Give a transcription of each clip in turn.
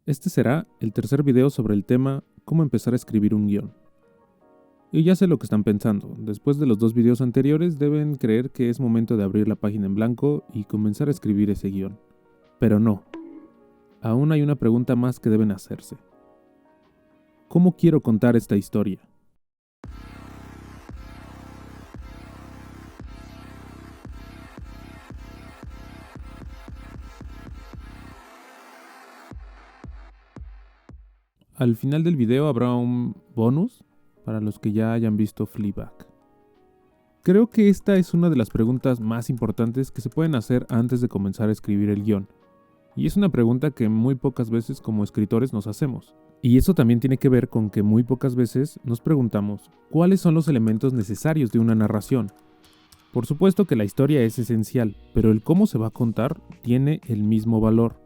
Este será el tercer video sobre el tema cómo empezar a escribir un guión. Y ya sé lo que están pensando, después de los dos videos anteriores deben creer que es momento de abrir la página en blanco y comenzar a escribir ese guión. Pero no, aún hay una pregunta más que deben hacerse. ¿Cómo quiero contar esta historia? Al final del video habrá un bonus para los que ya hayan visto Fleabag. Creo que esta es una de las preguntas más importantes que se pueden hacer antes de comenzar a escribir el guión. Y es una pregunta que muy pocas veces como escritores nos hacemos. Y eso también tiene que ver con que muy pocas veces nos preguntamos cuáles son los elementos necesarios de una narración. Por supuesto que la historia es esencial, pero el cómo se va a contar tiene el mismo valor.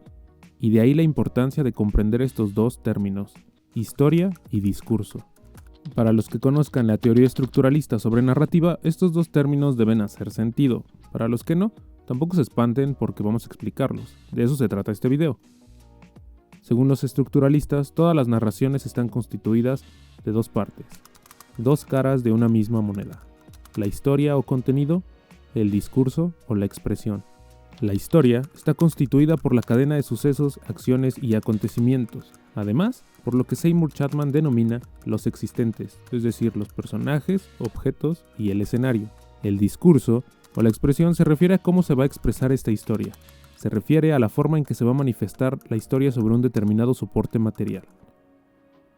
Y de ahí la importancia de comprender estos dos términos, historia y discurso. Para los que conozcan la teoría estructuralista sobre narrativa, estos dos términos deben hacer sentido. Para los que no, tampoco se espanten porque vamos a explicarlos. De eso se trata este video. Según los estructuralistas, todas las narraciones están constituidas de dos partes, dos caras de una misma moneda: la historia o contenido, el discurso o la expresión. La historia está constituida por la cadena de sucesos, acciones y acontecimientos, además, por lo que Seymour Chapman denomina los existentes, es decir, los personajes, objetos y el escenario. El discurso o la expresión se refiere a cómo se va a expresar esta historia. Se refiere a la forma en que se va a manifestar la historia sobre un determinado soporte material.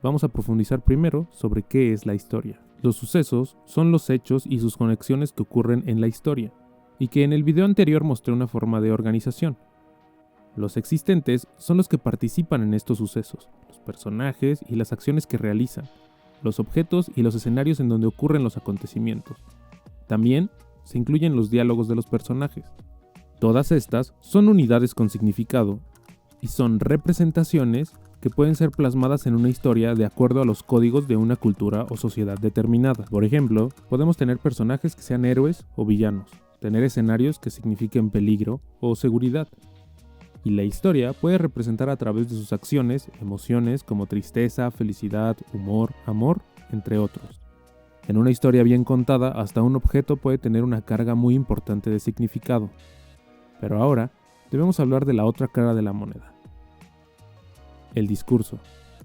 Vamos a profundizar primero sobre qué es la historia. Los sucesos son los hechos y sus conexiones que ocurren en la historia, y que en el video anterior mostré una forma de organización. Los existentes son los que participan en estos sucesos, los personajes y las acciones que realizan, los objetos y los escenarios en donde ocurren los acontecimientos. También se incluyen los diálogos de los personajes. Todas estas son unidades con significado y son representaciones que pueden ser plasmadas en una historia de acuerdo a los códigos de una cultura o sociedad determinada. Por ejemplo, podemos tener personajes que sean héroes o villanos, tener escenarios que signifiquen peligro o seguridad. Y la historia puede representar a través de sus acciones, emociones como tristeza, felicidad, humor, amor, entre otros. En una historia bien contada, hasta un objeto puede tener una carga muy importante de significado. Pero ahora, debemos hablar de la otra cara de la moneda. El discurso.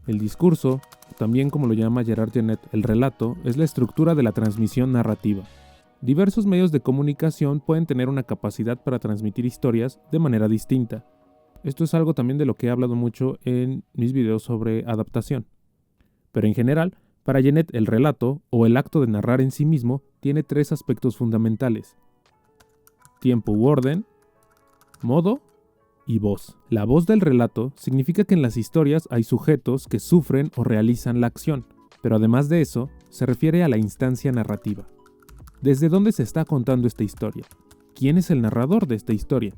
El discurso, también como lo llama Gerard Genette, el relato, es la estructura de la transmisión narrativa. Diversos medios de comunicación pueden tener una capacidad para transmitir historias de manera distinta. Esto es algo también de lo que he hablado mucho en mis videos sobre adaptación. Pero en general, para Genette el relato, o el acto de narrar en sí mismo, tiene tres aspectos fundamentales: tiempo u orden, modo y voz. La voz del relato significa que en las historias hay sujetos que sufren o realizan la acción, pero además de eso, se refiere a la instancia narrativa. ¿Desde dónde se está contando esta historia? ¿Quién es el narrador de esta historia?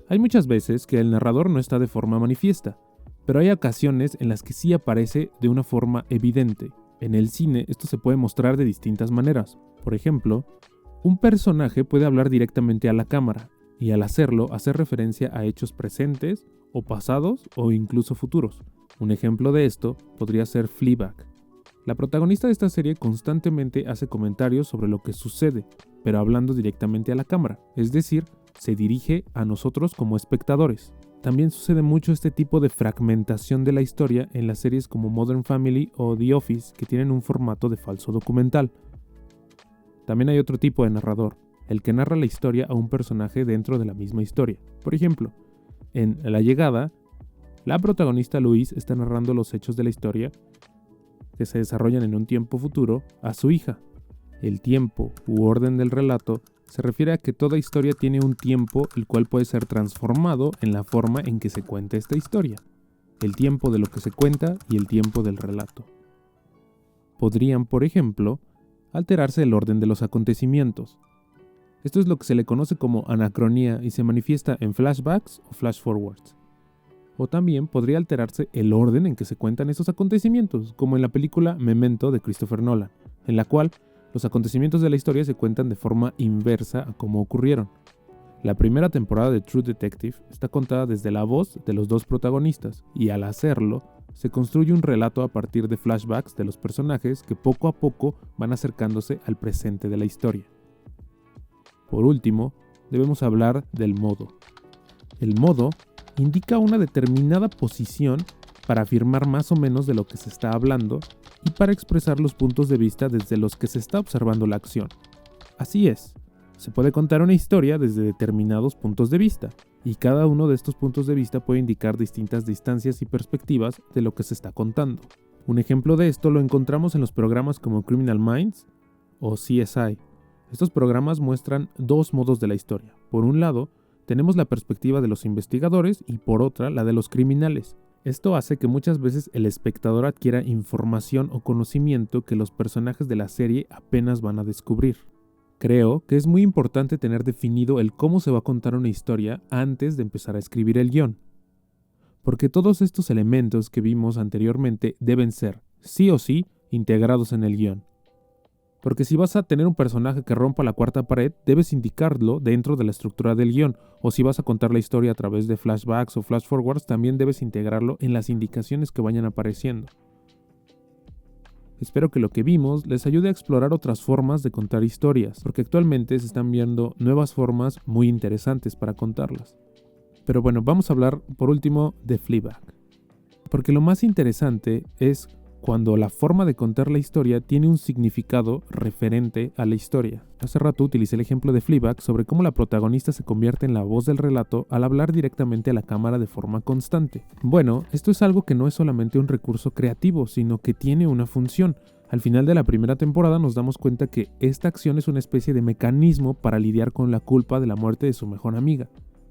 Hay muchas veces que el narrador no está de forma manifiesta, pero hay ocasiones en las que sí aparece de una forma evidente. En el cine esto se puede mostrar de distintas maneras. Por ejemplo, un personaje puede hablar directamente a la cámara y al hacerlo hacer referencia a hechos presentes o pasados o incluso futuros. Un ejemplo de esto podría ser Fleabag. La protagonista de esta serie constantemente hace comentarios sobre lo que sucede, pero hablando directamente a la cámara, es decir, se dirige a nosotros como espectadores. También sucede mucho este tipo de fragmentación de la historia en las series como Modern Family o The Office, que tienen un formato de falso documental. También hay otro tipo de narrador, el que narra la historia a un personaje dentro de la misma historia. Por ejemplo, en La Llegada, la protagonista Louise está narrando los hechos de la historia que se desarrollan en un tiempo futuro a su hija. El tiempo u orden del relato se refiere a que toda historia tiene un tiempo el cual puede ser transformado en la forma en que se cuenta esta historia. El tiempo de lo que se cuenta y el tiempo del relato. Podrían, por ejemplo, alterarse el orden de los acontecimientos. Esto es lo que se le conoce como anacronía y se manifiesta en flashbacks o flash forwards. O también podría alterarse el orden en que se cuentan esos acontecimientos, como en la película Memento de Christopher Nolan, en la cual los acontecimientos de la historia se cuentan de forma inversa a cómo ocurrieron. La primera temporada de True Detective está contada desde la voz de los dos protagonistas, y al hacerlo, se construye un relato a partir de flashbacks de los personajes que poco a poco van acercándose al presente de la historia. Por último, debemos hablar del modo. El modo indica una determinada posición para afirmar más o menos de lo que se está hablando y para expresar los puntos de vista desde los que se está observando la acción. Así es, se puede contar una historia desde determinados puntos de vista, y cada uno de estos puntos de vista puede indicar distintas distancias y perspectivas de lo que se está contando. Un ejemplo de esto lo encontramos en los programas como Criminal Minds o CSI. Estos programas muestran dos modos de la historia. Por un lado, tenemos la perspectiva de los investigadores y por otra, la de los criminales. Esto hace que muchas veces el espectador adquiera información o conocimiento que los personajes de la serie apenas van a descubrir. Creo que es muy importante tener definido el cómo se va a contar una historia antes de empezar a escribir el guión. Porque todos estos elementos que vimos anteriormente deben ser, sí o sí, integrados en el guión. Porque si vas a tener un personaje que rompa la cuarta pared, debes indicarlo dentro de la estructura del guión, o si vas a contar la historia a través de flashbacks o flash forwards, también debes integrarlo en las indicaciones que vayan apareciendo. Espero que lo que vimos les ayude a explorar otras formas de contar historias, porque actualmente se están viendo nuevas formas muy interesantes para contarlas. Pero bueno, vamos a hablar por último de Fleabag. Porque lo más interesante es cuando la forma de contar la historia tiene un significado referente a la historia. Hace rato utilicé el ejemplo de Fleabag sobre cómo la protagonista se convierte en la voz del relato al hablar directamente a la cámara de forma constante. Bueno, esto es algo que no es solamente un recurso creativo, sino que tiene una función. Al final de la primera temporada nos damos cuenta que esta acción es una especie de mecanismo para lidiar con la culpa de la muerte de su mejor amiga.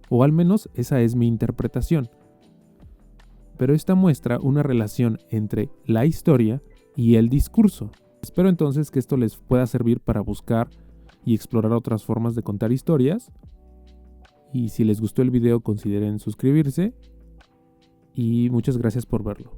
O al menos esa es mi interpretación. Pero esta muestra una relación entre la historia y el discurso. Espero entonces que esto les pueda servir para buscar y explorar otras formas de contar historias. Y si les gustó el video, consideren suscribirse. Y muchas gracias por verlo.